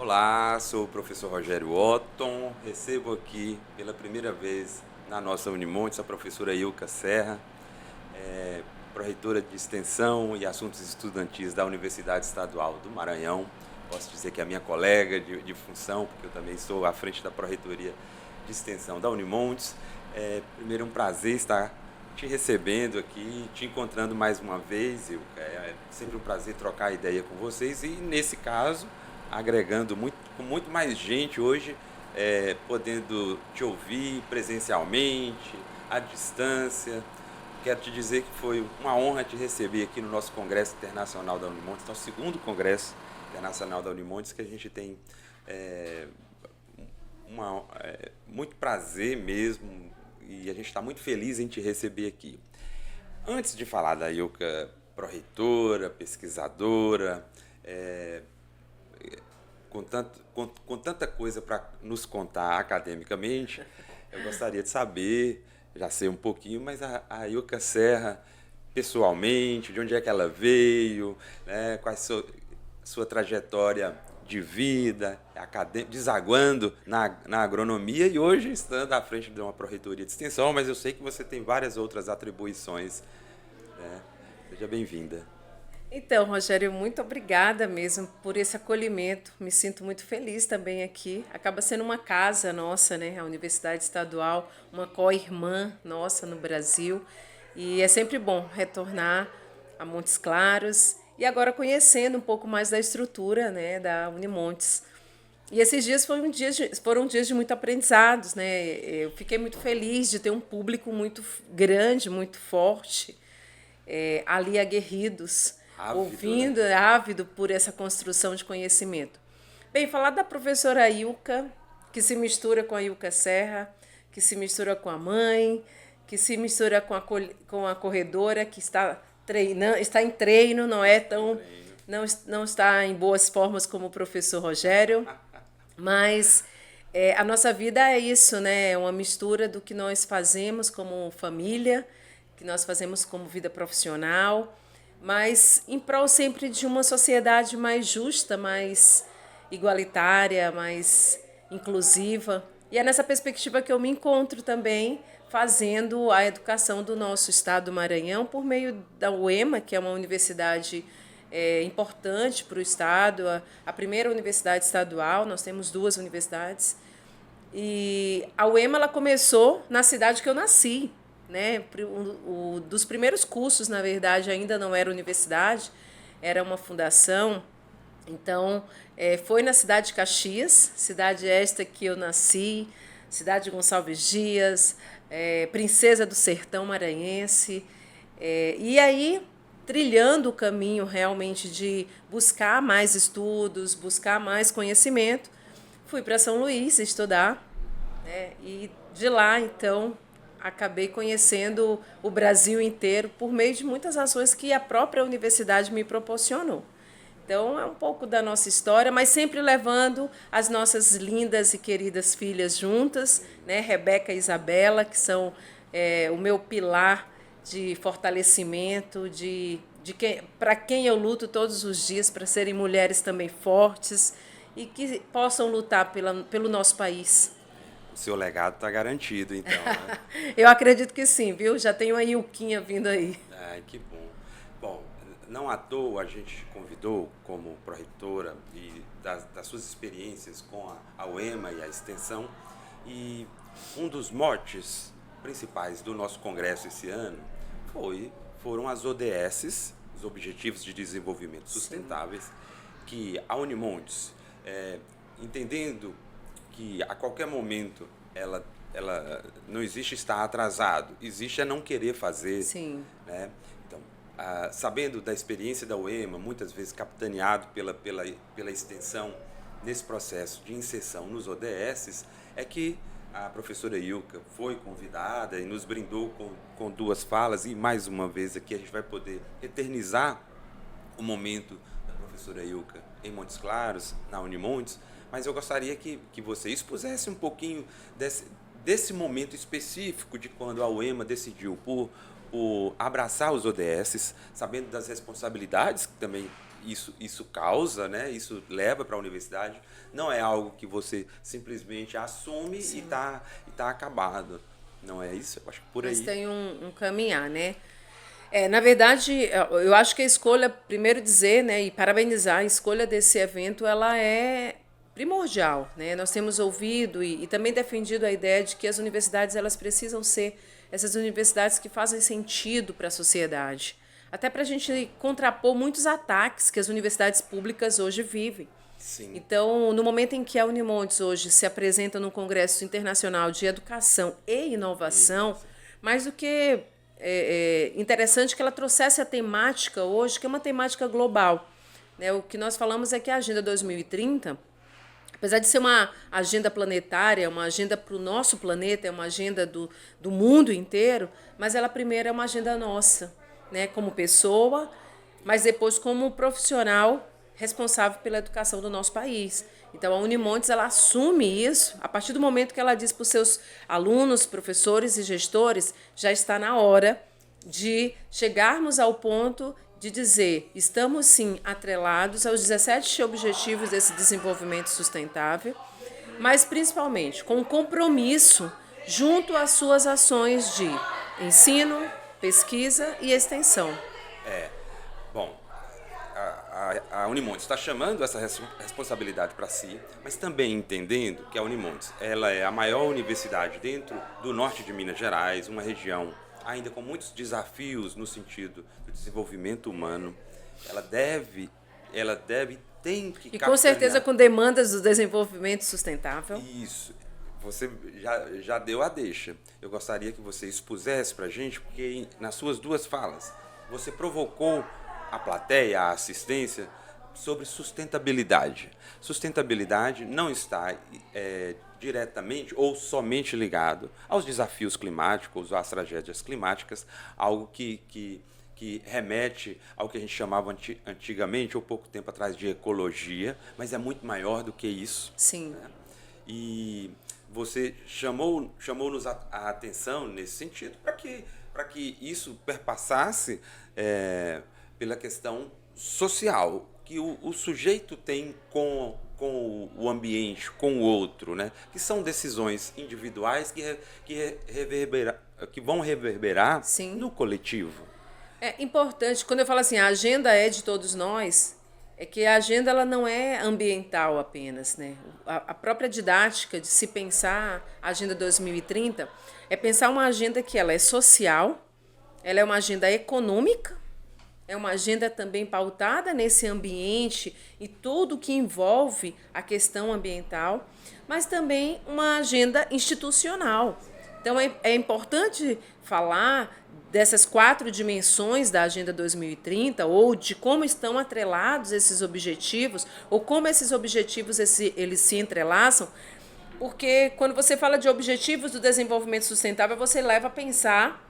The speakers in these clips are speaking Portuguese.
Olá, sou o professor Rogério Otton, recebo aqui pela primeira vez na nossa Unimontes a professora Ilka Serra, pró-reitora de Extensão e Assuntos Estudantis da Universidade Estadual do Maranhão. Posso dizer que é a minha colega de função, porque eu também estou à frente da pró-reitoria de Extensão da Unimontes. Primeiro, um prazer estar te recebendo aqui, te encontrando mais uma vez, Ilka. É sempre um prazer trocar ideia com vocês e, nesse caso, agregando com muito mais gente hoje, podendo te ouvir presencialmente, à distância. Quero te dizer que foi uma honra te receber aqui no nosso Congresso Internacional da Unimontes, nosso segundo Congresso Internacional da Unimontes, que a gente tem muito prazer mesmo, e a gente está muito feliz em te receber aqui. Antes de falar da Ilka, pró-reitora, pesquisadora, com tanta coisa para nos contar academicamente, eu gostaria de saber, já sei um pouquinho, mas a Ilka Serra, pessoalmente, de onde é que ela veio, né, qual é a sua trajetória de vida, desaguando na agronomia e hoje estando à frente de uma pró-reitoria de extensão, mas eu sei que você tem várias outras atribuições, né? Seja bem-vinda. Então, Rogério, muito obrigada mesmo por esse acolhimento. Me sinto muito feliz também aqui. Acaba sendo uma casa nossa, né? A Universidade Estadual, uma co-irmã nossa no Brasil. E é sempre bom retornar a Montes Claros e agora conhecendo um pouco mais da estrutura, né, da Unimontes. E esses dias foram dias de muito aprendizados, né? Eu fiquei muito feliz de ter um público muito grande, muito forte, ali aguerridos, Ávido, né? ouvindo, ávido por essa construção de conhecimento. Bem, falar da professora Ilka, que se mistura com a Ilka Serra, que se mistura com a mãe, que se mistura com a corredora, que está treinando, está em treino, não está em boas formas como o professor Rogério, mas a nossa vida é isso, né? É uma mistura do que nós fazemos como família, que nós fazemos como vida profissional, mas em prol sempre de uma sociedade mais justa, mais igualitária, mais inclusiva. E é nessa perspectiva que eu me encontro também fazendo a educação do nosso estado do Maranhão por meio da UEMA, que é uma universidade importante para o estado, a primeira universidade estadual. Nós temos duas universidades. E a UEMA ela começou na cidade que eu nasci, né? Dos primeiros cursos, na verdade, ainda não era universidade, era uma fundação. Então, foi na cidade de Caxias, cidade esta que eu nasci, cidade de Gonçalves Dias, princesa do sertão maranhense. E aí, trilhando o caminho realmente de buscar mais estudos, buscar mais conhecimento, fui para São Luís estudar, né? E de lá, então, acabei conhecendo o Brasil inteiro por meio de muitas ações que a própria universidade me proporcionou. Então, é um pouco da nossa história, mas sempre levando as nossas lindas e queridas filhas juntas, né? Rebeca e Isabela, que são o meu pilar de fortalecimento, para quem eu luto todos os dias, para serem mulheres também fortes e que possam lutar pelo nosso país. O seu legado está garantido, então, né? Eu acredito que sim, viu? Já tenho a Ilquinha vindo aí. Ai, que bom. Bom, não à toa a gente convidou como pró-reitora e das suas experiências com a UEMA e a extensão, e um dos motes principais do nosso congresso esse ano foram as ODS, os Objetivos de Desenvolvimento Sustentáveis, que a Unimontes, entendendo que a qualquer momento ela não existe estar atrasado, existe não querer fazer, Sim. né? Então, sabendo da experiência da UEMA, muitas vezes capitaneado pela extensão nesse processo de inserção nos ODS, é que a professora Ilka foi convidada e nos brindou com duas falas, e mais uma vez aqui a gente vai poder eternizar o momento da professora Ilka em Montes Claros, na Unimontes, mas eu gostaria que você expusesse um pouquinho desse momento específico de quando a UEMA decidiu por abraçar os ODS, sabendo das responsabilidades que também isso causa, né? Isso leva para a universidade. Não é algo que você simplesmente assume e tá acabado. Não é isso? Eu acho que por aí. Mas tem um caminhar, né? Na verdade, eu acho que a escolha, primeiro dizer, né, e parabenizar, a escolha desse evento, ela é primordial, né? Nós temos ouvido e também defendido a ideia de que as universidades elas precisam ser essas universidades que fazem sentido para a sociedade, até para a gente contrapor muitos ataques que as universidades públicas hoje vivem. Sim. Então, no momento em que a Unimontes hoje se apresenta no Congresso Internacional de Educação e Inovação, mais do que interessante que ela trouxesse a temática hoje, que é uma temática global. Né? O que nós falamos é que a Agenda 2030, apesar de ser uma agenda planetária, uma agenda para o nosso planeta, é uma agenda do mundo inteiro, mas ela primeiro é uma agenda nossa, né? Como pessoa, mas depois como profissional responsável pela educação do nosso país. Então, a Unimontes ela assume isso a partir do momento que ela diz para os seus alunos, professores e gestores, já está na hora de chegarmos ao ponto de dizer, estamos sim atrelados aos 17 objetivos desse desenvolvimento sustentável, mas principalmente com compromisso junto às suas ações de ensino, pesquisa e extensão. Bom, a Unimontes está chamando essa responsabilidade para si, mas também entendendo que a Unimontes ela é a maior universidade dentro do norte de Minas Gerais, uma região ainda com muitos desafios no sentido do desenvolvimento humano. Ela tem que E com certeza com demandas do desenvolvimento sustentável. Isso. Você já deu a deixa. Eu gostaria que você expusesse para a gente, porque nas suas duas falas, você provocou a plateia, a assistência, sobre sustentabilidade. Sustentabilidade não está diretamente ou somente ligado aos desafios climáticos, às tragédias climáticas, algo que remete ao que a gente chamava antigamente, ou pouco tempo atrás, de ecologia, mas é muito maior do que isso. Sim. Né? E você chamou-nos a atenção nesse sentido para que isso perpassasse pela questão social, que o sujeito tem com o ambiente, com o outro, né? Que são decisões individuais que vão reverberar Sim. no coletivo. É importante, quando eu falo assim, a agenda é de todos nós, é que a agenda ela não é ambiental apenas, né? A própria didática de se pensar a Agenda 2030 é pensar uma agenda que ela é social, ela é uma agenda econômica, é uma agenda também pautada nesse ambiente e tudo que envolve a questão ambiental, mas também uma agenda institucional. Então, é importante falar dessas 4 dimensões da Agenda 2030 ou de como estão atrelados esses objetivos ou como esses objetivos eles se entrelaçam, porque quando você fala de objetivos do desenvolvimento sustentável, você leva a pensar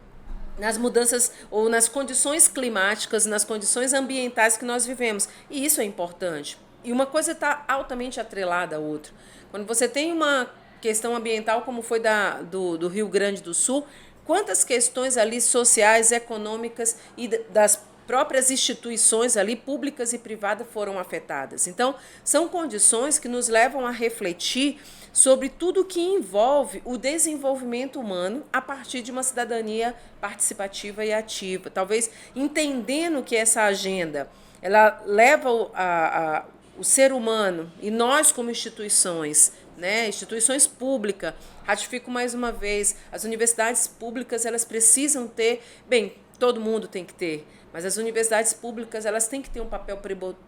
nas mudanças ou nas condições climáticas, nas condições ambientais que nós vivemos. E isso é importante. E uma coisa está altamente atrelada à outra. Quando você tem uma questão ambiental, como foi do Rio Grande do Sul, quantas questões ali sociais, econômicas e das próprias instituições ali, públicas e privadas, foram afetadas. Então, são condições que nos levam a refletir sobre tudo que envolve o desenvolvimento humano a partir de uma cidadania participativa e ativa. Talvez entendendo que essa agenda ela leva o ser humano e nós como instituições, né, instituições públicas, ratifico mais uma vez, as universidades públicas elas precisam ter, bem, todo mundo tem que ter, mas as universidades públicas elas têm que ter um papel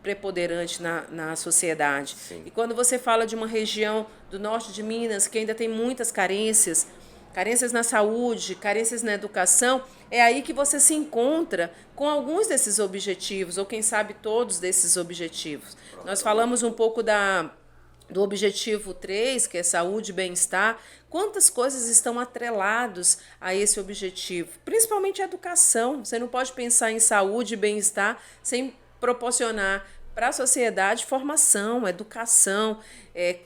preponderante na sociedade. Sim. E quando você fala de uma região do norte de Minas que ainda tem muitas carências na saúde, carências na educação, é aí que você se encontra com alguns desses objetivos, ou quem sabe todos desses objetivos. Nós falamos um pouco do objetivo 3, que é saúde e bem-estar. Quantas coisas estão atreladas a esse objetivo? Principalmente a educação. Você não pode pensar em saúde e bem-estar sem proporcionar para a sociedade formação, educação,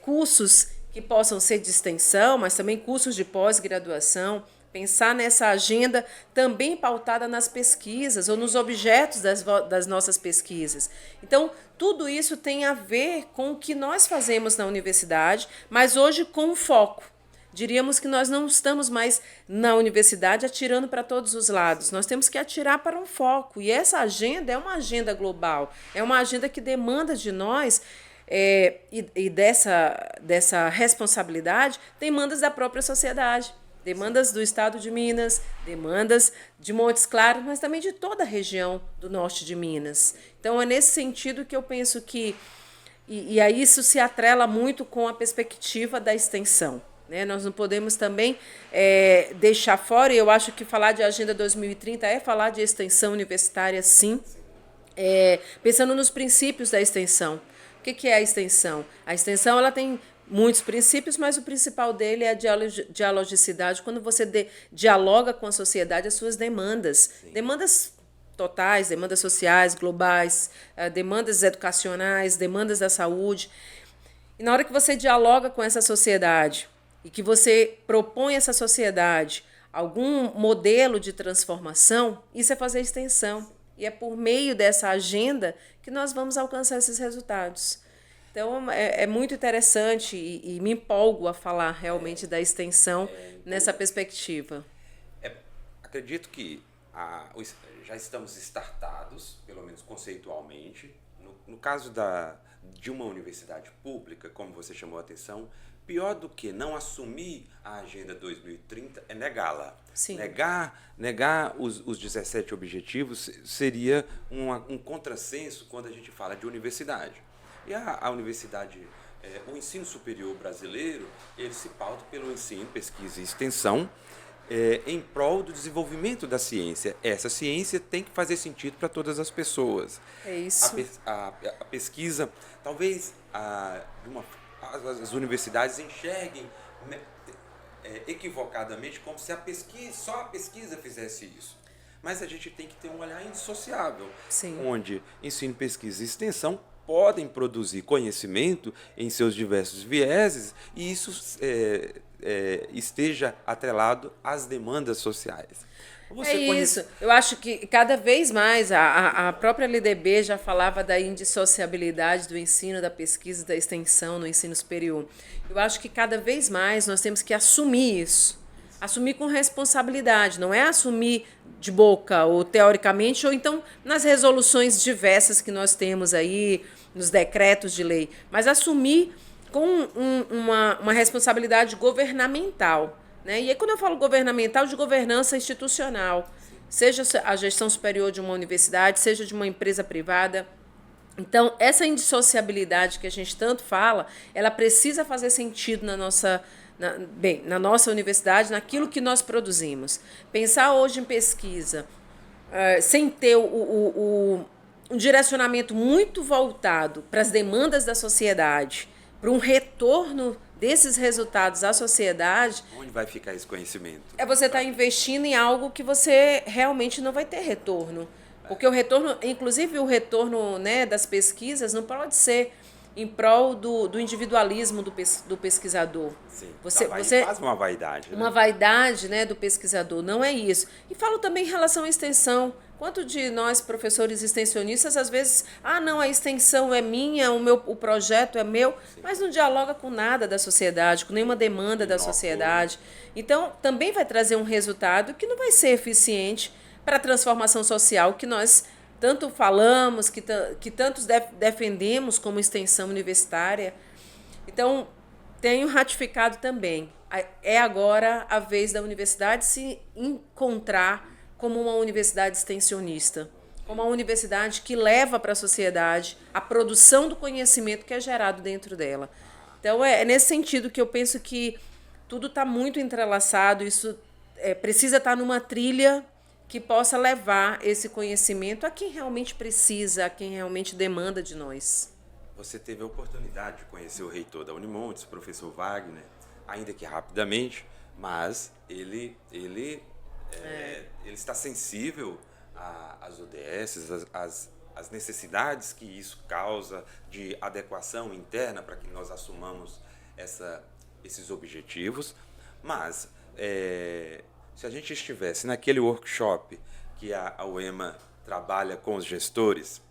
cursos que possam ser de extensão, mas também cursos de pós-graduação, Pensar nessa agenda também pautada nas pesquisas ou nos objetos das nossas pesquisas. Então, tudo isso tem a ver com o que nós fazemos na universidade, mas hoje com foco. Diríamos que nós não estamos mais na universidade atirando para todos os lados. Nós temos que atirar para um foco. E essa agenda é uma agenda global, é uma agenda que demanda de nós, e dessa responsabilidade, demandas da própria sociedade. Demandas do estado de Minas, demandas de Montes Claros, mas também de toda a região do norte de Minas. Então, é nesse sentido que eu penso que... E aí isso se atrela muito com a perspectiva da extensão. Né? Nós não podemos também deixar fora, e eu acho que falar de Agenda 2030 é falar de extensão universitária, sim, pensando nos princípios da extensão. O que é a extensão? A extensão ela tem muitos princípios, mas o principal dele é a dialogicidade, quando você dialoga com a sociedade as suas demandas. Sim. Demandas totais, demandas sociais, globais, demandas educacionais, demandas da saúde. E na hora que você dialoga com essa sociedade e que você propõe a essa sociedade algum modelo de transformação, isso é fazer extensão. E é por meio dessa agenda que nós vamos alcançar esses resultados. Então, é muito interessante e me empolgo a falar realmente da extensão nessa perspectiva. Acredito que já estamos startados, pelo menos conceitualmente. No caso de uma universidade pública, como você chamou a atenção, pior do que não assumir a Agenda 2030 é negá-la. Sim. Negar os 17 objetivos seria um contrassenso quando a gente fala de universidade. E a universidade, o ensino superior brasileiro, ele se pauta pelo ensino, pesquisa e extensão em prol do desenvolvimento da ciência. Essa ciência tem que fazer sentido para todas as pessoas. É isso. A pesquisa, talvez as universidades enxerguem equivocadamente como se só a pesquisa fizesse isso. Mas a gente tem que ter um olhar indissociável, Sim. Onde ensino, pesquisa e extensão podem produzir conhecimento em seus diversos vieses e isso esteja atrelado às demandas sociais. Isso. Eu acho que cada vez mais a própria LDB já falava da indissociabilidade do ensino, da pesquisa e da extensão no ensino superior. Eu acho que cada vez mais nós temos que assumir isso. Assumir com responsabilidade, não é assumir de boca ou teoricamente, ou então nas resoluções diversas que nós temos aí, nos decretos de lei, mas assumir com uma responsabilidade governamental. Né? E aí, quando eu falo governamental, de governança institucional, seja a gestão superior de uma universidade, seja de uma empresa privada. Então, essa indissociabilidade que a gente tanto fala, ela precisa fazer sentido na nossa universidade, naquilo que nós produzimos. Pensar hoje em pesquisa, sem ter um direcionamento muito voltado para as demandas da sociedade, para um retorno desses resultados à sociedade... Onde vai ficar esse conhecimento? Você estar investindo em algo que você realmente não vai ter retorno. Porque o retorno, inclusive o retorno, né, das pesquisas, não pode ser em prol do individualismo do pesquisador. Sim, você faz uma vaidade. Uma vaidade, né, do pesquisador, não é isso. E falo também em relação à extensão. Quanto de nós, professores extensionistas, às vezes, não, a extensão é minha, o projeto é meu, sim, mas não dialoga com nada da sociedade, com nenhuma demanda da sociedade. Então, também vai trazer um resultado que não vai ser eficiente para a transformação social que nós tanto falamos, que tantos defendemos como extensão universitária. Então, tenho ratificado também. É agora a vez da universidade se encontrar como uma universidade extensionista, como uma universidade que leva para a sociedade a produção do conhecimento que é gerado dentro dela. Então, é nesse sentido que eu penso que tudo está muito entrelaçado, isso precisa estar numa trilha que possa levar esse conhecimento a quem realmente precisa, a quem realmente demanda de nós. Você teve a oportunidade de conhecer o reitor da Unimontes, o professor Wagner, ainda que rapidamente, mas ele está sensível às ODS, às necessidades que isso causa de adequação interna para que nós assumamos esses objetivos, mas se a gente estivesse naquele workshop que a UEMA trabalha com os gestores,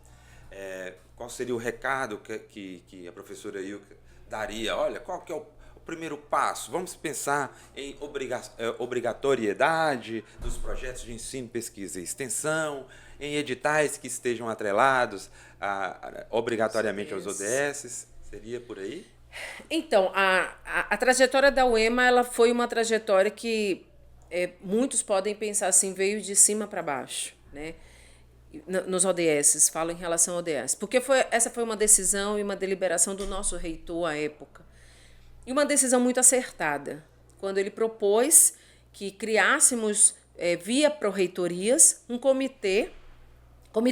qual seria o recado que a professora Ilka daria? Olha, qual que é o primeiro passo? Vamos pensar em obrigatoriedade dos projetos de ensino, pesquisa e extensão, em editais que estejam atrelados obrigatoriamente aos ODS. Seria por aí? Então, a trajetória da UEMA ela foi uma trajetória que muitos podem pensar assim, veio de cima para baixo, né? Nos ODS, falo em relação ao ODS, porque essa foi uma decisão e uma deliberação do nosso reitor à época. E uma decisão muito acertada, quando ele propôs que criássemos, via pró-reitorias, um comitê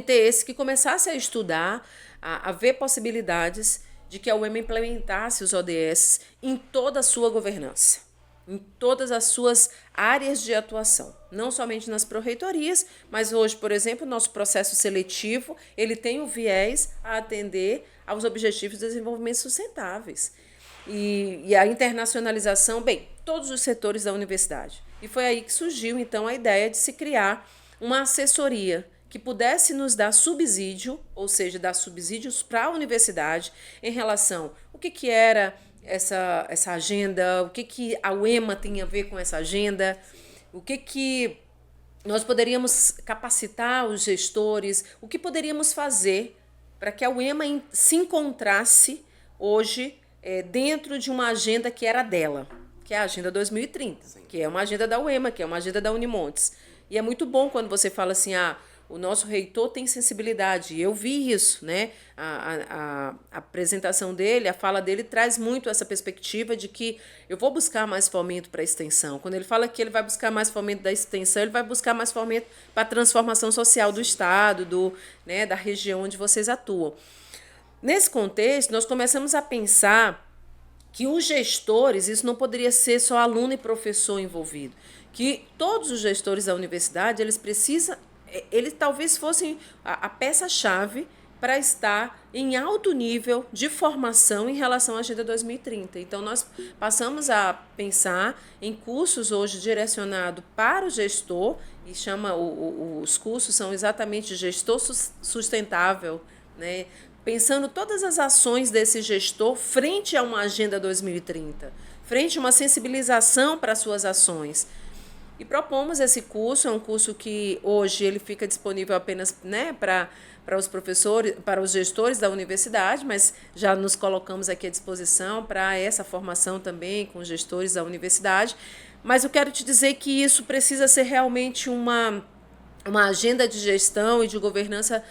esse que começasse a estudar, a ver possibilidades de que a UEMA implementasse os ODS em toda a sua governança, em todas as suas áreas de atuação, não somente nas pró-reitorias, mas hoje, por exemplo, o nosso processo seletivo, ele tem o viés a atender aos Objetivos de Desenvolvimento Sustentáveis. E a internacionalização, bem, todos os setores da universidade. E foi aí que surgiu, então, a ideia de se criar uma assessoria que pudesse nos dar subsídio, ou seja, dar subsídios para a universidade em relação ao que era essa agenda, o que a UEMA tem a ver com essa agenda, o que nós poderíamos capacitar os gestores, o que poderíamos fazer para que a UEMA se encontrasse hoje dentro de uma agenda que era dela, que é a Agenda 2030, Sim. que é uma agenda da UEMA, que é uma agenda da Unimontes. E é muito bom quando você fala assim, o nosso reitor tem sensibilidade. Eu vi isso, né? A apresentação dele, a fala dele traz muito essa perspectiva de que eu vou buscar mais fomento para a extensão. Quando ele fala que ele vai buscar mais fomento da extensão, ele vai buscar mais fomento para a transformação social do Estado, da região onde vocês atuam. Nesse contexto, nós começamos a pensar que os gestores, isso não poderia ser só aluno e professor envolvido, que todos os gestores da universidade, eles talvez fossem a peça-chave para estar em alto nível de formação em relação à Agenda 2030. Então, nós passamos a pensar em cursos hoje direcionados para o gestor, e os cursos são exatamente gestor sustentável, né? Pensando todas as ações desse gestor frente a uma Agenda 2030, frente a uma sensibilização para as suas ações. E propomos esse curso, é um curso que hoje ele fica disponível apenas para os professores, para os gestores da universidade, mas já nos colocamos aqui à disposição para essa formação também com os gestores da universidade. Mas eu quero te dizer que isso precisa ser realmente uma agenda de gestão e de governança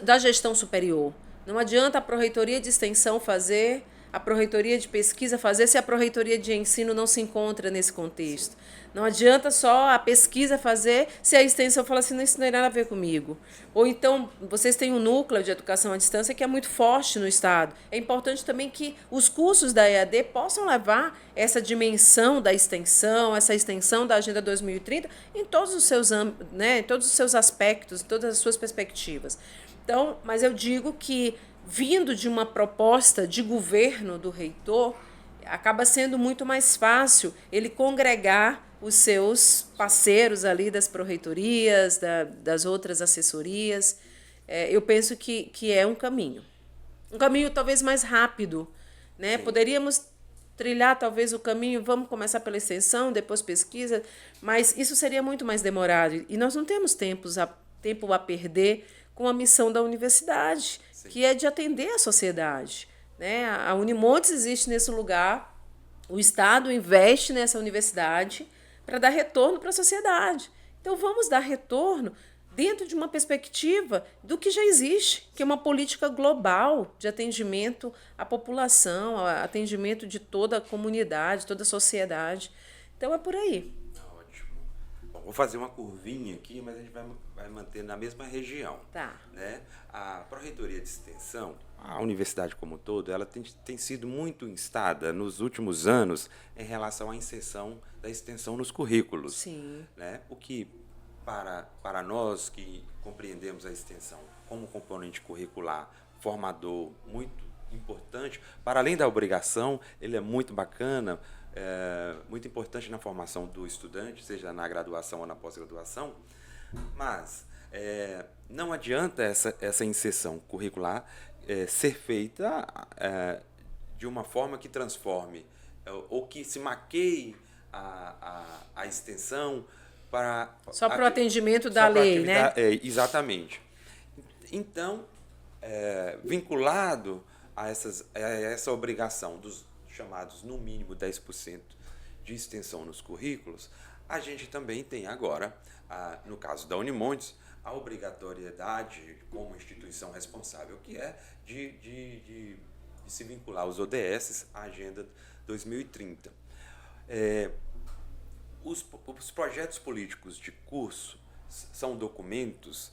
da gestão superior. Não adianta a pró-reitoria de extensão fazer, a pró-reitoria de pesquisa fazer, se a pró-reitoria de ensino não se encontra nesse contexto. Não adianta só a pesquisa fazer, se a extensão fala assim, isso não tem nada a ver comigo. Ou então, vocês têm um núcleo de educação à distância que é muito forte no Estado. É importante também que os cursos da EAD possam levar essa dimensão da extensão, essa extensão da Agenda 2030 em todos os seus âmbitos, em todos os seus aspectos, em todas as suas perspectivas. Então, mas eu digo que, vindo de uma proposta de governo do reitor, acaba sendo muito mais fácil ele congregar os seus parceiros ali das pró-reitorias, das outras assessorias. Eu penso que é um caminho talvez mais rápido, né? Poderíamos trilhar talvez o caminho, vamos começar pela extensão, depois pesquisa, mas isso seria muito mais demorado e nós não temos tempo a perder com a missão da universidade, Sim. que é de atender a sociedade, né? A Unimontes existe nesse lugar, o Estado investe nessa universidade para dar retorno para a sociedade. Então, vamos dar retorno dentro de uma perspectiva do que já existe, que é uma política global de atendimento à população, atendimento de toda a comunidade, toda a sociedade. Então, é por aí. Vou fazer uma curvinha aqui, mas a gente vai manter na mesma região. Tá. Né? A Pró-Reitoria de Extensão, a universidade como um todo, ela tem sido muito instada nos últimos anos em relação à inserção da extensão nos currículos. Sim. Né? O que, para nós que compreendemos a extensão como componente curricular formador muito importante, para além da obrigação, ele é muito bacana, muito importante na formação do estudante, seja na graduação ou na pós-graduação, mas não adianta essa inserção curricular ser feita de uma forma que transforme ou que se maqueie a extensão para... Só para o atendimento da lei, né? Exatamente. Então, vinculado a essa obrigação dos chamados, no mínimo, 10% de extensão nos currículos, a gente também tem agora, no caso da Unimontes, a obrigatoriedade como instituição responsável, que é de se vincular aos ODS à Agenda 2030. Os projetos políticos de curso são documentos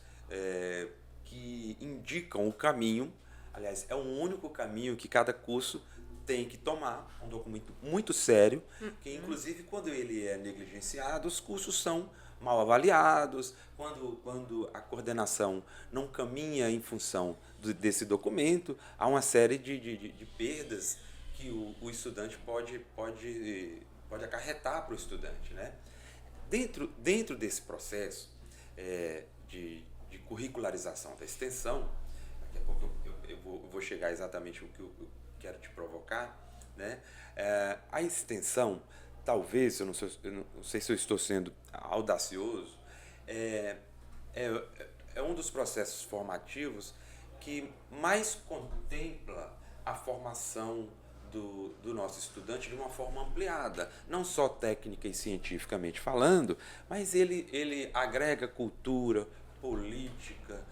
que indicam o caminho, aliás, é um único caminho que cada curso tem que tomar, um documento muito sério, que inclusive quando ele é negligenciado, os cursos são mal avaliados, quando a coordenação não caminha em função desse documento, há uma série de perdas que o estudante pode acarretar para o estudante, né? Dentro desse processo de curricularização da extensão, daqui a pouco eu vou chegar exatamente o que eu quero te provocar, né? A extensão, talvez, eu não sei se eu estou sendo audacioso, é um dos processos formativos que mais contempla a formação do nosso estudante de uma forma ampliada, não só técnica e cientificamente falando, mas ele agrega cultura, política,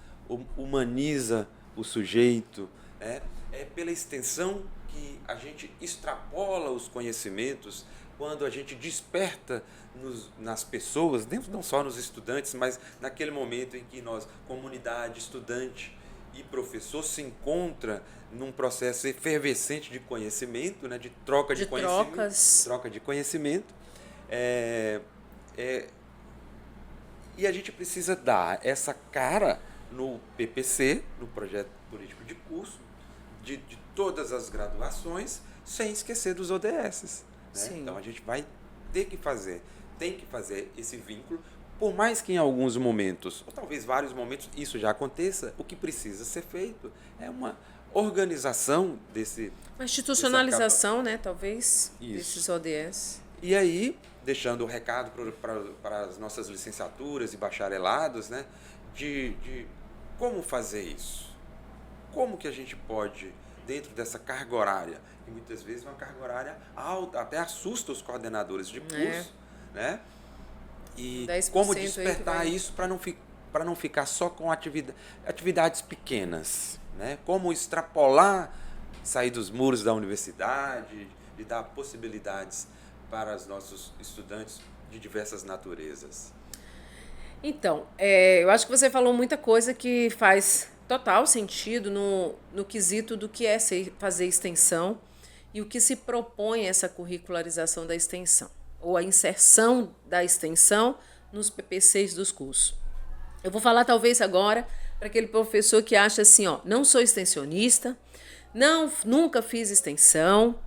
humaniza o sujeito, né? É pela extensão que a gente extrapola os conhecimentos quando a gente desperta nas pessoas, não só nos estudantes, mas naquele momento em que nós, comunidade, estudante e professor, se encontra num processo efervescente de conhecimento, né, de troca de conhecimento, troca de conhecimento, e a gente precisa dar essa cara no PPC, no projeto político de curso, de todas as graduações, sem esquecer dos ODS. Né? Então a gente vai tem que fazer esse vínculo, por mais que em alguns momentos, ou talvez vários momentos, isso já aconteça, o que precisa ser feito é uma organização uma institucionalização, né, talvez, desses ODS. E aí, deixando o recado para as nossas licenciaturas e bacharelados, né, de como fazer isso. Como que a gente pode, dentro dessa carga horária, que muitas vezes é uma carga horária alta, até assusta os coordenadores de curso, né? E como despertar isso para não ficar só com atividades pequenas, né? Como extrapolar, sair dos muros da universidade, e dar possibilidades para os nossos estudantes de diversas naturezas. Então, eu acho que você falou muita coisa que faz total sentido no quesito do que é fazer extensão e o que se propõe essa curricularização da extensão, ou a inserção da extensão nos PPCs dos cursos. Eu vou falar talvez agora para aquele professor que acha assim, não sou extensionista, nunca fiz extensão,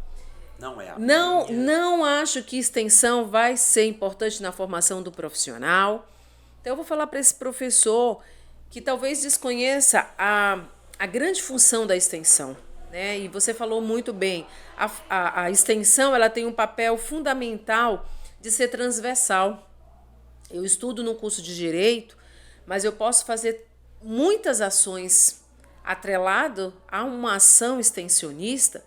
não acho que extensão vai ser importante na formação do profissional. Então eu vou falar para esse professor que talvez desconheça a grande função da extensão, né? E você falou muito bem, a extensão ela tem um papel fundamental de ser transversal. Eu estudo no curso de Direito, mas eu posso fazer muitas ações atrelado a uma ação extensionista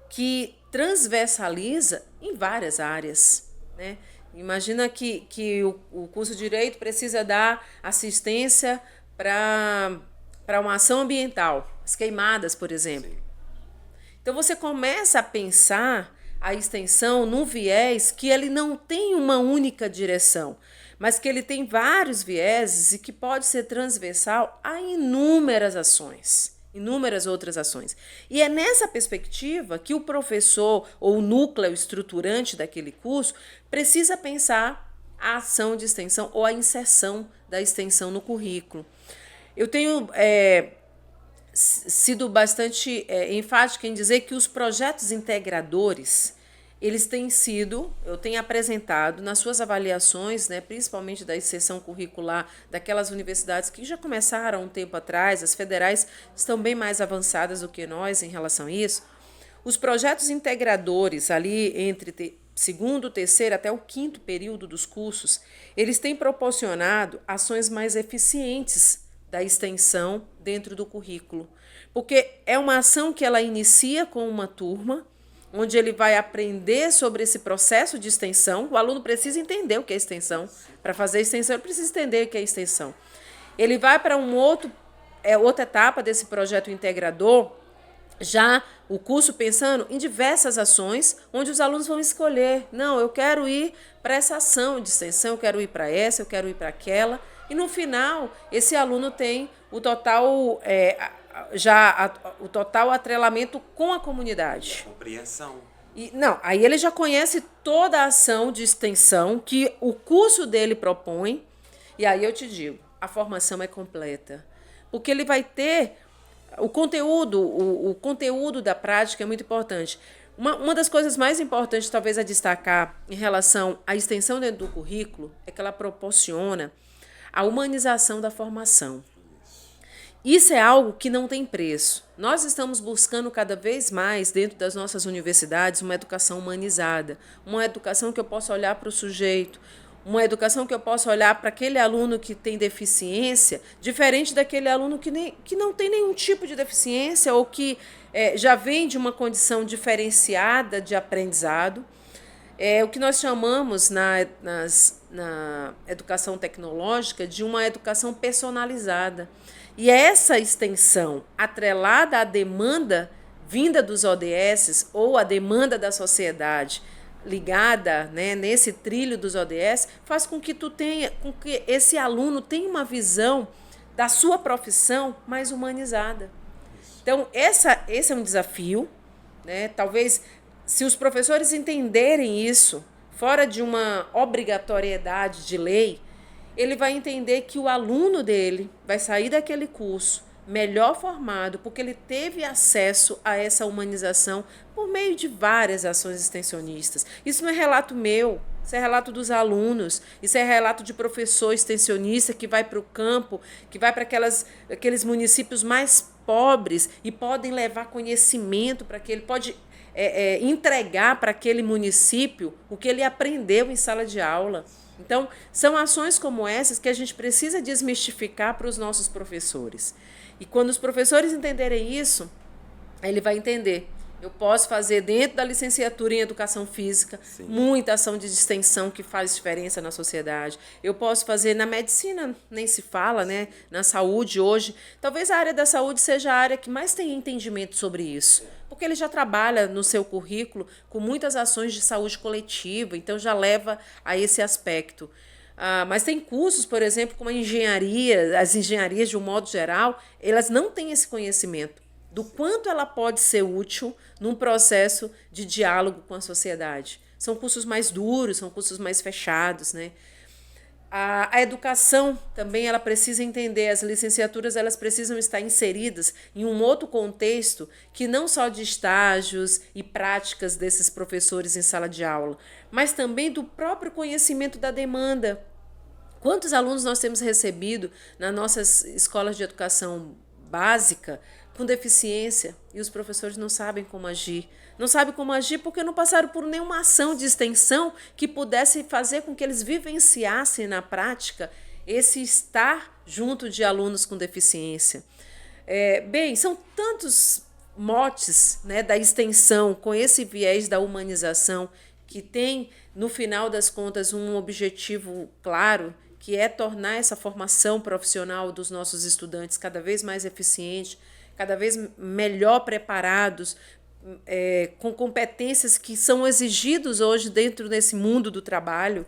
que transversaliza em várias áreas, né? Imagina que o curso de Direito precisa dar assistência para uma ação ambiental, as queimadas, por exemplo. Sim. Então você começa a pensar a extensão num viés que ele não tem uma única direção, mas que ele tem vários vieses e que pode ser transversal a inúmeras ações, inúmeras outras ações. E é nessa perspectiva que o professor ou o núcleo estruturante daquele curso precisa pensar a ação de extensão ou a inserção da extensão no currículo. Eu tenho sido bastante enfática em dizer que os projetos integradores, eles têm sido, eu tenho apresentado nas suas avaliações, né, principalmente da extensão curricular daquelas universidades que já começaram um tempo atrás, as federais estão bem mais avançadas do que nós em relação a isso. Os projetos integradores, ali entre segundo, terceiro até o quinto período dos cursos, eles têm proporcionado ações mais eficientes da extensão dentro do currículo. Porque é uma ação que ela inicia com uma turma, onde ele vai aprender sobre esse processo de extensão. O aluno precisa entender o que é extensão. Para fazer extensão, ele precisa entender o que é extensão. Ele vai para outra etapa desse projeto integrador, já o curso pensando em diversas ações, onde os alunos vão escolher. Não, eu quero ir para essa ação de extensão, eu quero ir para essa, eu quero ir para aquela. E no final, esse aluno tem o total, o total atrelamento com a comunidade. E a compreensão. Aí ele já conhece toda a ação de extensão que o curso dele propõe. E aí eu te digo, a formação é completa. Porque ele vai ter o conteúdo da prática é muito importante. Uma das coisas mais importantes, talvez, a destacar em relação à extensão dentro do currículo é que ela proporciona a humanização da formação. Isso é algo que não tem preço. Nós estamos buscando cada vez mais, dentro das nossas universidades, uma educação humanizada, uma educação que eu possa olhar para o sujeito, uma educação que eu possa olhar para aquele aluno que tem deficiência, diferente daquele aluno que não tem nenhum tipo de deficiência ou que já vem de uma condição diferenciada de aprendizado. É o que nós chamamos na educação tecnológica de uma educação personalizada. E essa extensão, atrelada à demanda vinda dos ODS ou à demanda da sociedade, ligada, né, nesse trilho dos ODS, faz com que esse aluno tenha uma visão da sua profissão mais humanizada. Então, esse é um desafio, né? Talvez, se os professores entenderem isso, fora de uma obrigatoriedade de lei, ele vai entender que o aluno dele vai sair daquele curso melhor formado, porque ele teve acesso a essa humanização por meio de várias ações extensionistas. Isso não é relato meu, isso é relato dos alunos, isso é relato de professor extensionista que vai para o campo, que vai para aqueles municípios mais pobres e podem levar conhecimento para que ele pode entregar para aquele município o que ele aprendeu em sala de aula. Então, são ações como essas que a gente precisa desmistificar para os nossos professores. E quando os professores entenderem isso, ele vai entender. Eu posso fazer dentro da licenciatura em Educação Física, sim, muita ação de extensão que faz diferença na sociedade. Eu posso fazer na medicina, nem se fala, né? Na saúde hoje. Talvez a área da saúde seja a área que mais tem entendimento sobre isso, porque ele já trabalha no seu currículo com muitas ações de saúde coletiva, então já leva a esse aspecto. Mas tem cursos, por exemplo, como a engenharia, as engenharias de um modo geral, elas não têm esse conhecimento do quanto ela pode ser útil num processo de diálogo com a sociedade. São cursos mais duros, são cursos mais fechados, né? A educação também ela precisa entender, as licenciaturas elas precisam estar inseridas em um outro contexto que não só de estágios e práticas desses professores em sala de aula, mas também do próprio conhecimento da demanda. Quantos alunos nós temos recebido nas nossas escolas de educação básica com deficiência e os professores não sabem como agir. Não sabem como agir porque não passaram por nenhuma ação de extensão que pudesse fazer com que eles vivenciassem na prática esse estar junto de alunos com deficiência. São tantos motes, né, da extensão com esse viés da humanização que tem, no final das contas, um objetivo claro, que é tornar essa formação profissional dos nossos estudantes cada vez mais eficiente, cada vez melhor preparados, com competências que são exigidos hoje dentro desse mundo do trabalho.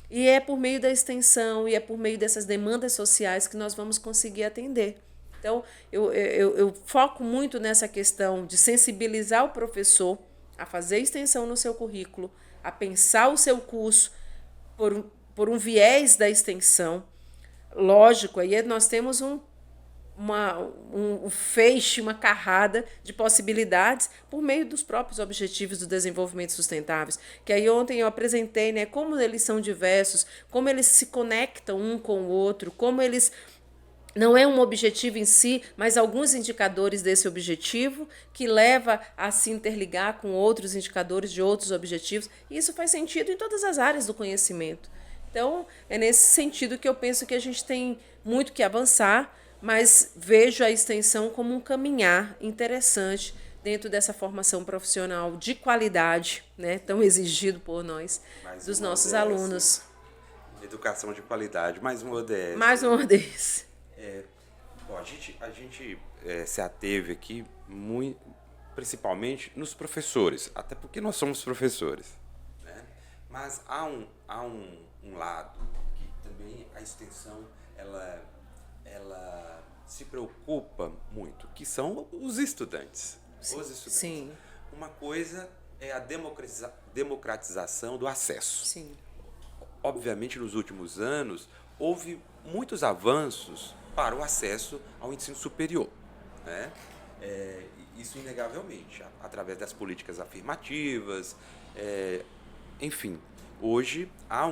E é por meio da extensão e é por meio dessas demandas sociais que nós vamos conseguir atender. Então, eu foco muito nessa questão de sensibilizar o professor a fazer extensão no seu currículo, a pensar o seu curso por um viés da extensão. Lógico, aí nós temos um feixe, uma carrada de possibilidades por meio dos próprios objetivos do desenvolvimento sustentáveis. Que aí ontem eu apresentei, né, como eles são diversos, como eles se conectam um com o outro, como eles não é um objetivo em si, mas alguns indicadores desse objetivo que leva a se interligar com outros indicadores de outros objetivos. E isso faz sentido em todas as áreas do conhecimento. Então, é nesse sentido que eu penso que a gente tem muito que avançar, mas vejo a extensão como um caminhar interessante dentro dessa formação profissional de qualidade, né, tão exigido por nós, dos nossos alunos. Educação de qualidade, mais um ODS. Mais um ODS. Bom, a gente se ateve aqui principalmente nos professores, até porque nós somos professores, né? Mas há um lado que também a extensão ela se preocupa muito, que são os estudantes. Sim. Os estudantes. Sim. Uma coisa é a democratização do acesso. Sim. Obviamente, nos últimos anos, houve muitos avanços para o acesso ao ensino superior, né? Isso inegavelmente, através das políticas afirmativas, enfim, hoje há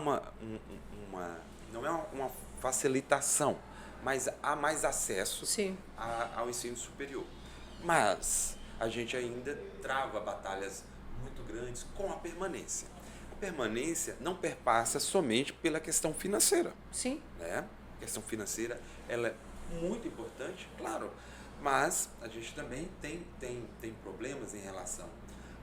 não é uma facilitação, mas há mais acesso ao ensino superior. Mas a gente ainda trava batalhas muito grandes com a permanência. A permanência não perpassa somente pela questão financeira. Sim. Né? A questão financeira ela é muito importante, claro, mas a gente também tem problemas em relação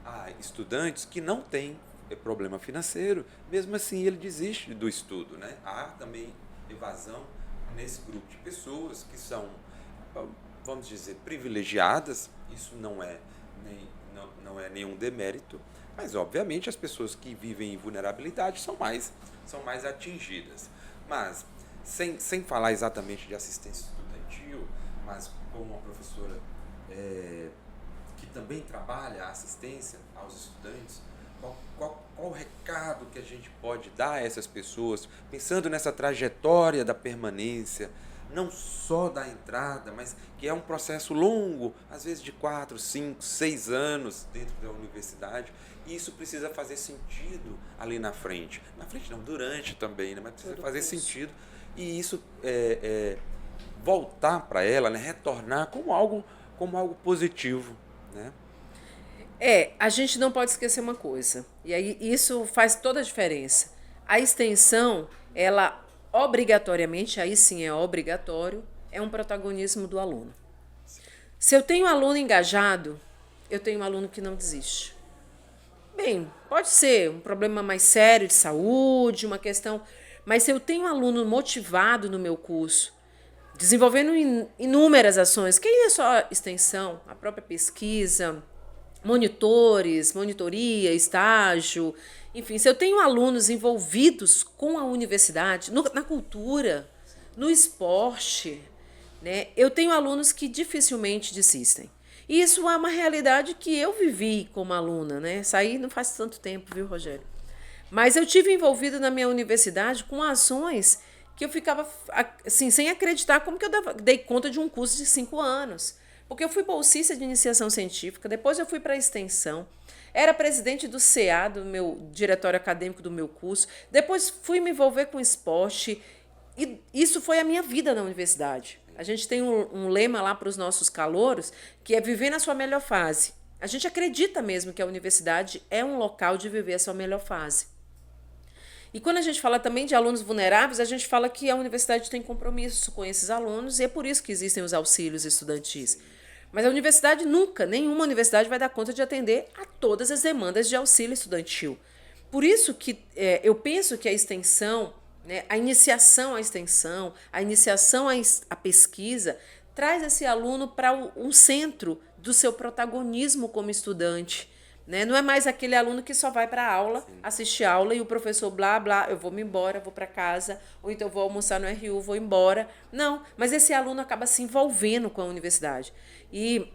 a estudantes que não têm problema financeiro, mesmo assim ele desiste do estudo, né? Há também evasão nesse grupo de pessoas que são, vamos dizer, privilegiadas. Isso não é nenhum demérito, mas obviamente as pessoas que vivem em vulnerabilidade são mais atingidas. Mas sem falar exatamente de assistência estudantil, mas como uma professora que também trabalha a assistência aos estudantes, qual o recado que a gente pode dar a essas pessoas, pensando nessa trajetória da permanência, não só da entrada, mas que é um processo longo, às vezes de 4, 5, 6 anos dentro da universidade, e isso precisa fazer sentido ali na frente. Na frente não, durante também, né? Mas precisa fazer sentido, e isso voltar para ela, né? Retornar como algo positivo, né? A gente não pode esquecer uma coisa, e aí isso faz toda a diferença. A extensão, ela obrigatoriamente, aí sim é obrigatório, é um protagonismo do aluno. Se eu tenho um aluno engajado, eu tenho um aluno que não desiste. Bem, pode ser um problema mais sério de saúde, uma questão, mas se eu tenho um aluno motivado no meu curso, desenvolvendo inúmeras ações, que é só extensão, a própria pesquisa, monitores, monitoria, estágio, enfim, se eu tenho alunos envolvidos com a universidade, na cultura, no esporte, né, eu tenho alunos que dificilmente desistem. E isso é uma realidade que eu vivi como aluna, né? Saí não faz tanto tempo, viu, Rogério? Mas eu tive envolvida na minha universidade com ações que eu ficava assim, sem acreditar como que eu dei conta de um curso de 5 anos. Porque eu fui bolsista de iniciação científica, depois eu fui para a extensão, era presidente do CA, do meu diretório acadêmico do meu curso, depois fui me envolver com esporte, e isso foi a minha vida na universidade. A gente tem um lema lá para os nossos calouros, que é viver na sua melhor fase. A gente acredita mesmo que a universidade é um local de viver a sua melhor fase. E quando a gente fala também de alunos vulneráveis, a gente fala que a universidade tem compromisso com esses alunos, e é por isso que existem os auxílios estudantis. Mas a universidade nenhuma universidade vai dar conta de atender a todas as demandas de auxílio estudantil. Por isso que eu penso que a extensão, né, a iniciação à extensão, a iniciação à pesquisa, traz esse aluno para um centro do seu protagonismo como estudante. Né? Não é mais aquele aluno que só vai para a aula, assistir a aula e o professor blá, blá, eu vou me embora, vou para casa, ou então vou almoçar no RU, vou embora. Não, mas esse aluno acaba se envolvendo com a universidade. E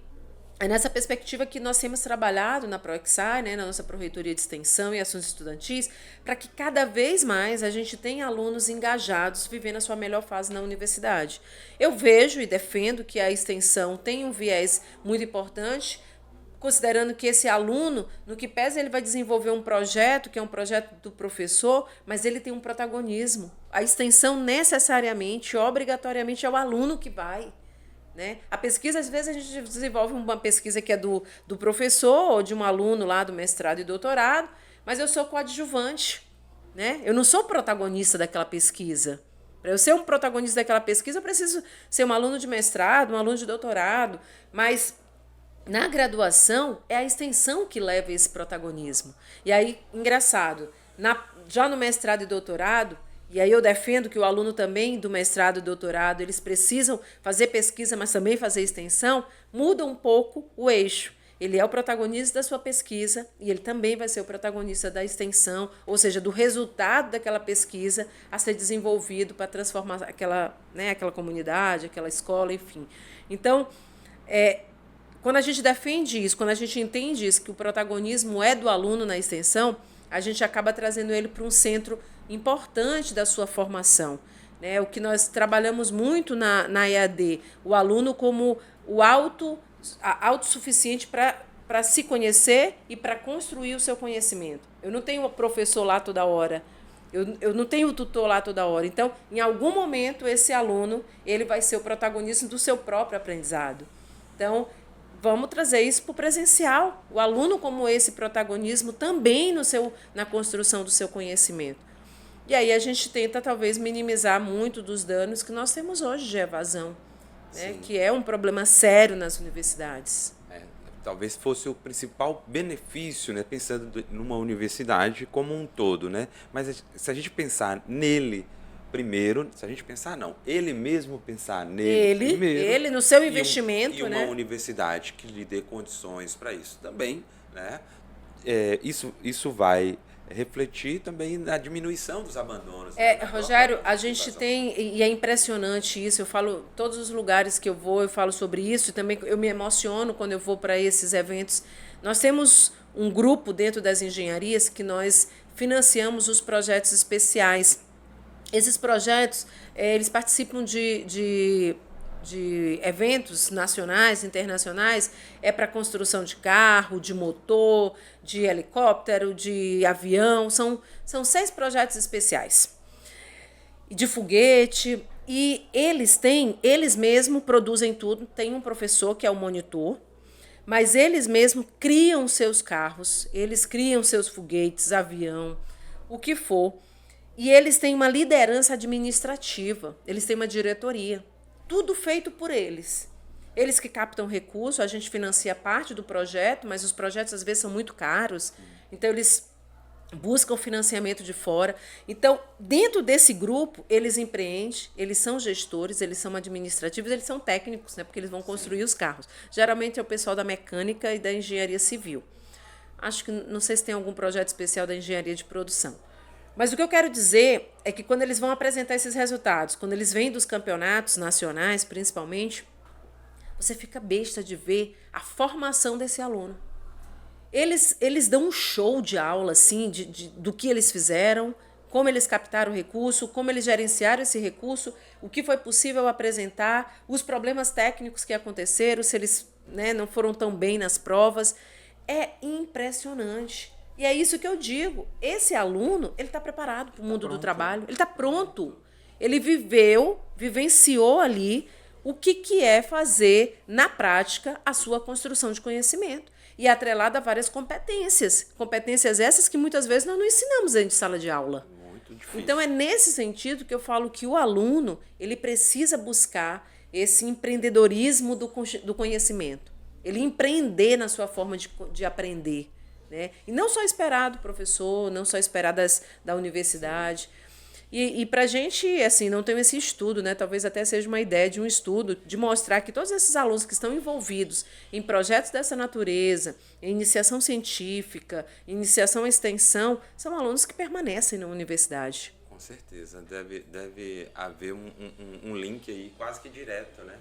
É nessa perspectiva que nós temos trabalhado na ProExar, né, na nossa Pró-Reitoria de Extensão e Assuntos Estudantis, para que cada vez mais a gente tenha alunos engajados, vivendo a sua melhor fase na universidade. Eu vejo e defendo que a extensão tem um viés muito importante, considerando que esse aluno, no que pesa, ele vai desenvolver um projeto, que é um projeto do professor, mas ele tem um protagonismo. A extensão necessariamente, obrigatoriamente, é o aluno que vai. Né? A pesquisa, às vezes, a gente desenvolve uma pesquisa que é do professor ou de um aluno lá do mestrado e doutorado, mas eu sou coadjuvante. Né? Eu não sou protagonista daquela pesquisa. Para eu ser um protagonista daquela pesquisa, eu preciso ser um aluno de mestrado, um aluno de doutorado, mas na graduação é a extensão que leva esse protagonismo. E aí, engraçado, já no mestrado e doutorado, e aí eu defendo que o aluno também do mestrado e doutorado, eles precisam fazer pesquisa, mas também fazer extensão, muda um pouco o eixo. Ele é o protagonista da sua pesquisa e ele também vai ser o protagonista da extensão, ou seja, do resultado daquela pesquisa a ser desenvolvido para transformar aquela comunidade, aquela escola, enfim. Então, quando a gente defende isso, quando a gente entende isso, que o protagonismo é do aluno na extensão, a gente acaba trazendo ele para um centro importante da sua formação. Né? O que nós trabalhamos muito na EAD, o aluno como o autossuficiente para se conhecer e para construir o seu conhecimento. Eu não tenho o professor lá toda hora, eu não tenho o tutor lá toda hora. Então, em algum momento, esse aluno ele vai ser o protagonista do seu próprio aprendizado. Então, vamos trazer isso para o presencial. O aluno como esse protagonismo também na construção do seu conhecimento. E aí a gente tenta, talvez, minimizar muito dos danos que nós temos hoje de evasão, né? Que é um problema sério nas universidades. Talvez fosse o principal benefício, né? Pensando numa universidade como um todo. Né? Mas se a gente pensar nele primeiro, se a gente pensar, não, ele mesmo pensar nele primeiro. Ele no seu investimento. E uma universidade que lhe dê condições para isso também. Né? Isso vai refletir também na diminuição dos abandonos. Rogério, a gente tem, e é impressionante isso, eu falo, todos os lugares que eu vou, eu falo sobre isso, e também eu me emociono quando eu vou para esses eventos. Nós temos um grupo dentro das engenharias que nós financiamos os projetos especiais. Esses projetos, eles participam de eventos nacionais, internacionais, para construção de carro, de motor, de helicóptero, de avião. São 6 projetos especiais. De foguete. E eles mesmos produzem tudo. Tem um professor que é o monitor, mas eles mesmos criam seus carros, eles criam seus foguetes, avião, o que for. E eles têm uma liderança administrativa, eles têm uma diretoria. Tudo feito por eles. Eles que captam recurso, a gente financia parte do projeto, mas os projetos às vezes são muito caros, então eles buscam financiamento de fora. Então, dentro desse grupo, eles empreendem, eles são gestores, eles são administrativos, eles são técnicos, né, porque eles vão construir os carros. Geralmente é o pessoal da mecânica e da engenharia civil. Acho que, não sei se tem algum projeto especial da engenharia de produção. Mas o que eu quero dizer é que quando eles vão apresentar esses resultados, quando eles vêm dos campeonatos nacionais, principalmente, você fica besta de ver a formação desse aluno. Eles dão um show de aula, assim, do que eles fizeram, como eles captaram o recurso, como eles gerenciaram esse recurso, o que foi possível apresentar, os problemas técnicos que aconteceram, se eles, né, não foram tão bem nas provas. É impressionante. E é isso que eu digo. Esse aluno, ele está preparado para o mundo do trabalho. Ele está pronto. Ele vivenciou ali o que é fazer, na prática, a sua construção de conhecimento. E atrelada a várias competências. Competências essas que muitas vezes nós não ensinamos dentro de sala de aula. Muito difícil. Então, é nesse sentido que eu falo que o aluno ele precisa buscar esse empreendedorismo do conhecimento. Ele empreender na sua forma de aprender. Né? E não só esperar do professor, não só esperar da universidade. E para a gente, assim, não tem esse estudo, né? Talvez até seja uma ideia de um estudo, de mostrar que todos esses alunos que estão envolvidos em projetos dessa natureza, em iniciação científica, iniciação à extensão, são alunos que permanecem na universidade. Com certeza. Deve haver um link aí quase que direto, né?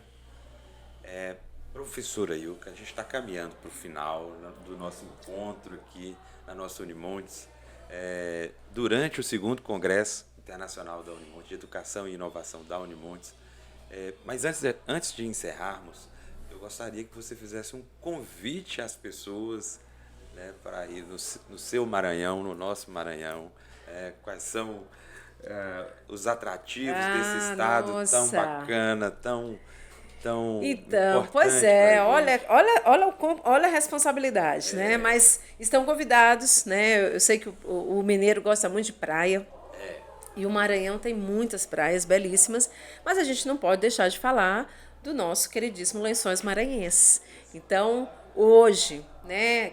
Professora Ilka, a gente está caminhando para o final do nosso encontro aqui na nossa Unimontes. Durante o 2º Congresso Internacional da Unimontes, de Educação e Inovação da Unimontes. Mas antes de encerrarmos, eu gostaria que você fizesse um convite às pessoas, né, para ir no seu Maranhão, no nosso Maranhão. Quais são os atrativos desse estado tão bacana, tão então, pois é, olha a responsabilidade, né? Mas estão convidados, né? Eu sei que o mineiro gosta muito de praia. E o Maranhão tem muitas praias belíssimas, mas a gente não pode deixar de falar do nosso queridíssimo Lençóis Maranhenses. Então, hoje, né,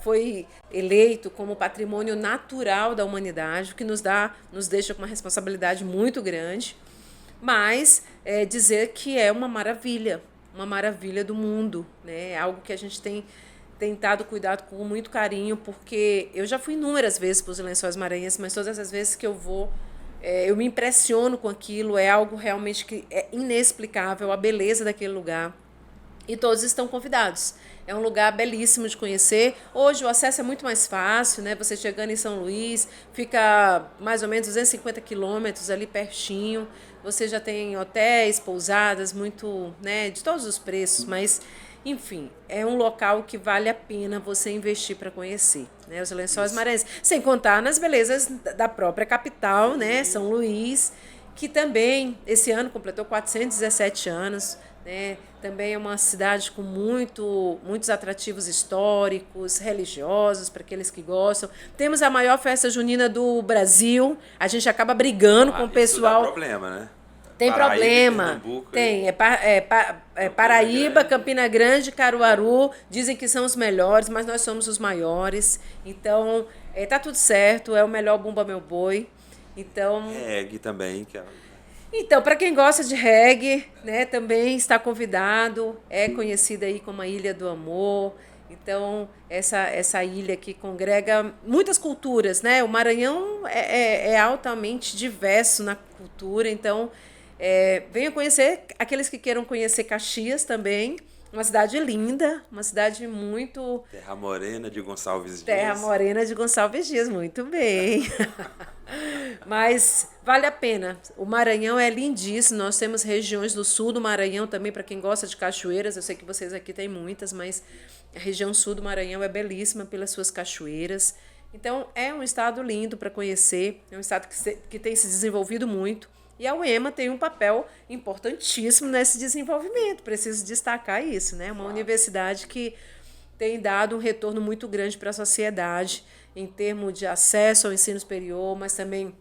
foi eleito como patrimônio natural da humanidade, o que nos deixa com uma responsabilidade muito grande, mas dizer que é uma maravilha do mundo, né? Algo que a gente tem tentado cuidar com muito carinho, porque eu já fui inúmeras vezes para os Lençóis Maranhenses, mas todas as vezes que eu vou, eu me impressiono com aquilo, é algo realmente que é inexplicável, a beleza daquele lugar. E todos estão convidados. É um lugar belíssimo de conhecer. Hoje o acesso é muito mais fácil, né? Você chegando em São Luís, fica mais ou menos 250 quilômetros ali pertinho. Você já tem hotéis, pousadas, muito, né, de todos os preços, mas, enfim, é um local que vale a pena você investir para conhecer, né? Os Lençóis Maranhenses. Sem contar nas belezas da própria capital, né? São Luís, que também esse ano completou 417 anos. Né? Também é uma cidade com muitos atrativos históricos, religiosos, para aqueles que gostam. Temos a maior festa junina do Brasil. A gente acaba brigando com o pessoal. Isso dá problema, né? Tem problema. Tem. Paraíba, Campina Grande, Caruaru. Dizem que são os melhores, mas nós somos os maiores. Então, tá tudo certo. É o melhor Bumba Meu Boi. Então, reggae também, que é... Então, para quem gosta de reggae, né, também está convidado, é conhecida aí como a Ilha do Amor. Então, essa ilha que congrega muitas culturas, né? O Maranhão é altamente diverso na cultura, então venha conhecer, aqueles que queiram conhecer Caxias também, uma cidade linda, uma cidade muito... Terra Morena de Gonçalves Dias. Terra Morena de Gonçalves Dias, muito bem. Mas vale a pena. O Maranhão é lindíssimo. Nós temos regiões do sul do Maranhão também, para quem gosta de cachoeiras. Eu sei que vocês aqui têm muitas, mas a região sul do Maranhão é belíssima pelas suas cachoeiras. Então, é um estado lindo para conhecer. É um estado que tem se desenvolvido muito. E a UEMA tem um papel importantíssimo nesse desenvolvimento. Preciso destacar isso, né? Uma universidade que tem dado um retorno muito grande para a sociedade, em termos de acesso ao ensino superior, mas também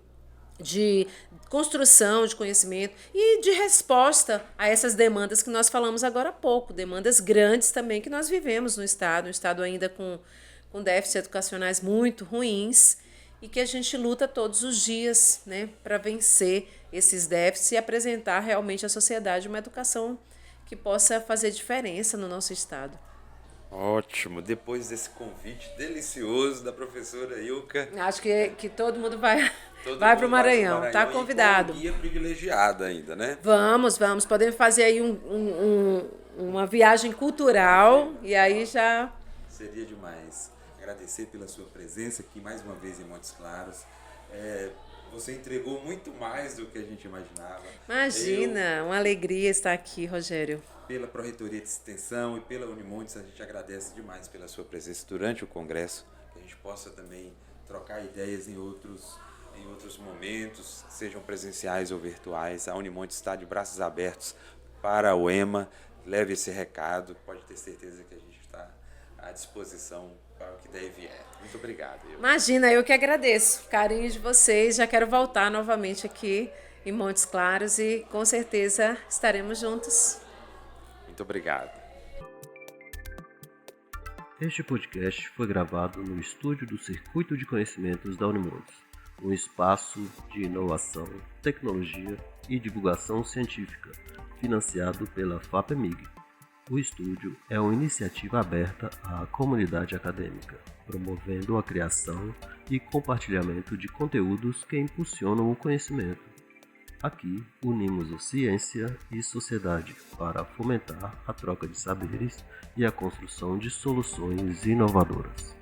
de construção de conhecimento e de resposta a essas demandas que nós falamos agora há pouco, demandas grandes também que nós vivemos no Estado, um Estado ainda com déficits educacionais muito ruins, e que a gente luta todos os dias, né, para vencer esses déficits e apresentar realmente à sociedade uma educação que possa fazer diferença no nosso Estado. Ótimo, depois desse convite delicioso da professora Ilka. Acho que todo mundo vai para o Maranhão, está convidado. E guia privilegiado ainda, né? Vamos, podemos fazer aí uma viagem cultural e aí já... Seria demais. Agradecer pela sua presença aqui mais uma vez em Montes Claros. Você entregou muito mais do que a gente imaginava. Imagina, uma alegria estar aqui, Rogério. Pela Pró-Reitoria de Extensão e pela Unimontes, a gente agradece demais pela sua presença durante o Congresso, que a gente possa também trocar ideias em outros momentos, sejam presenciais ou virtuais. A Unimontes está de braços abertos para a UEMA. Leve esse recado, pode ter certeza que a gente está à disposição para o que daí vier. Muito obrigado. Imagina, eu que agradeço o carinho de vocês. Já quero voltar novamente aqui em Montes Claros e com certeza estaremos juntos. Muito obrigado. Este podcast foi gravado no estúdio do Circuito de Conhecimentos da Unimontes, um espaço de inovação, tecnologia e divulgação científica, financiado pela FAPEMIG. O estúdio é uma iniciativa aberta à comunidade acadêmica, promovendo a criação e compartilhamento de conteúdos que impulsionam o conhecimento. Aqui unimos a ciência e sociedade para fomentar a troca de saberes e a construção de soluções inovadoras.